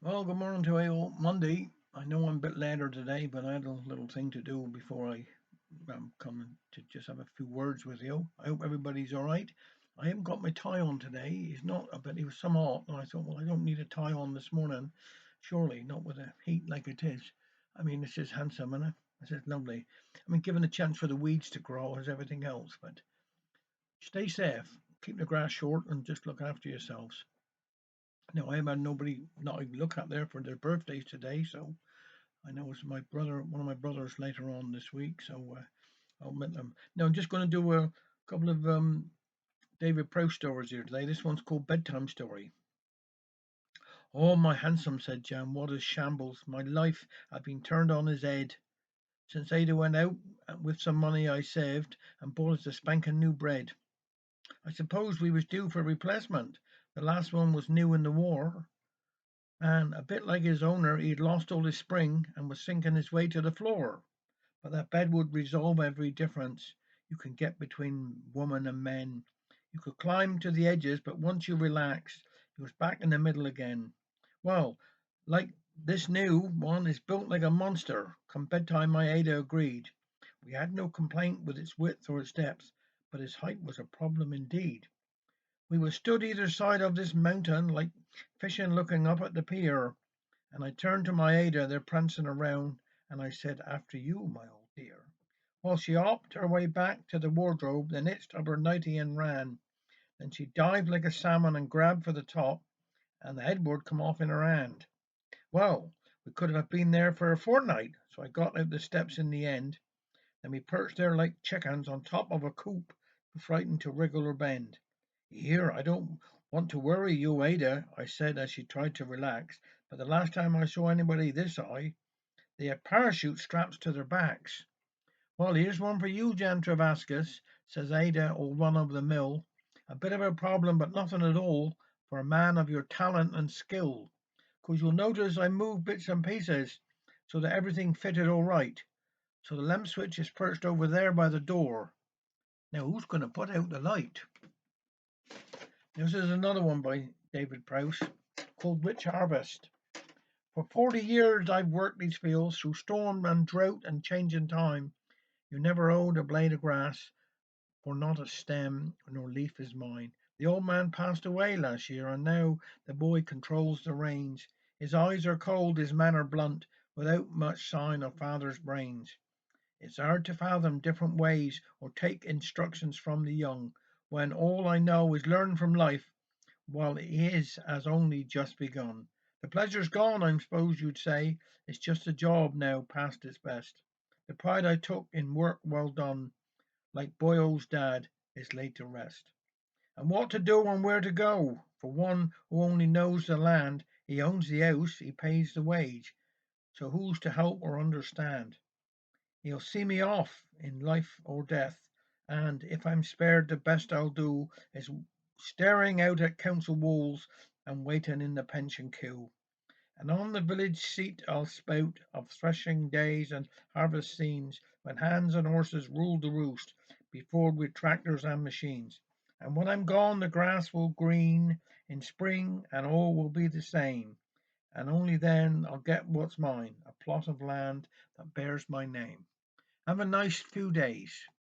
Well, good morning to you all. Monday. I know I'm a bit later today, but I had a little thing to do before I come to just have a few words with you. I hope everybody's all right. I haven't got my tie on today. He's not, but he was some hot, and I thought, well, I don't need a tie on this morning. Surely, not with the heat like it is. I mean, it's just handsome, and it's just lovely. I mean, given a chance for the weeds to grow as everything else, but stay safe, keep the grass short, and just look after yourselves. No, I haven't had nobody not even look up there for their birthdays today, so I know it's my brother, one of my brothers later on this week, so I'll meet them. Now I'm just going to do a couple of David Prowse stories here today. This one's called Bedtime Story. Oh, my handsome, said Jan, what a shambles. My life had been turned on his head. Since Ada went out with some money I saved and bought us a spanking new bread. I suppose we was due for replacement. The last one was new in the war. And a bit like his owner, he'd lost all his spring and was sinking his way to the floor. But that bed would resolve every difference you can get between woman and men. You could climb to the edges, but once you relaxed, you was back in the middle again. Well, like this new one is built like a monster. Come bedtime, my Ada agreed. We had no complaint with its width or its depth, but its height was a problem indeed. We were stood either side of this mountain like fishing looking up at the pier, and I turned to my Ada there prancing around, and I said, after you, my old dear. Well, she hopped her way back to the wardrobe, then hitched up her nightie and ran. Then she dived like a salmon and grabbed for the top, and the headboard come off in her hand. Well, we could have been there for a fortnight, so I got out the steps in the end. Then we perched there like chickens on top of a coop, frightened to wriggle or bend. Here, I don't want to worry you, Ada, I said as she tried to relax, but the last time I saw anybody this high, they had parachute straps to their backs. Well, here's one for you, Jan Travascus, says Ada, all run of the mill. A bit of a problem, but nothing at all for a man of your talent and skill. 'Cause you'll notice I moved bits and pieces so that everything fitted all right. So the lamp switch is perched over there by the door. Now, who's going to put out the light? This is another one by David Prowse called Rich Harvest. For 40 years I've worked these fields through storm and drought and changing time. You never owed a blade of grass, for not a stem nor leaf is mine. The old man passed away last year, and now the boy controls the reins. His eyes are cold, his manner blunt, without much sign of father's brains. It's hard to fathom different ways or take instructions from the young, when all I know is learn from life while his has only just begun. The pleasure's gone, I suppose you'd say. It's just a job now past its best. The pride I took in work well done, like Boyle's dad, is laid to rest. And what to do and where to go, for one who only knows the land, he owns the house, he pays the wage. So who's to help or understand? He'll see me off in life or death, and if I'm spared, the best I'll do is staring out at council walls and waiting in the pension queue. And on the village seat I'll spout of threshing days and harvest scenes when hands and horses ruled the roost before with tractors and machines. And when I'm gone, the grass will green in spring and all will be the same. And only then I'll get what's mine, a plot of land that bears my name. Have a nice few days.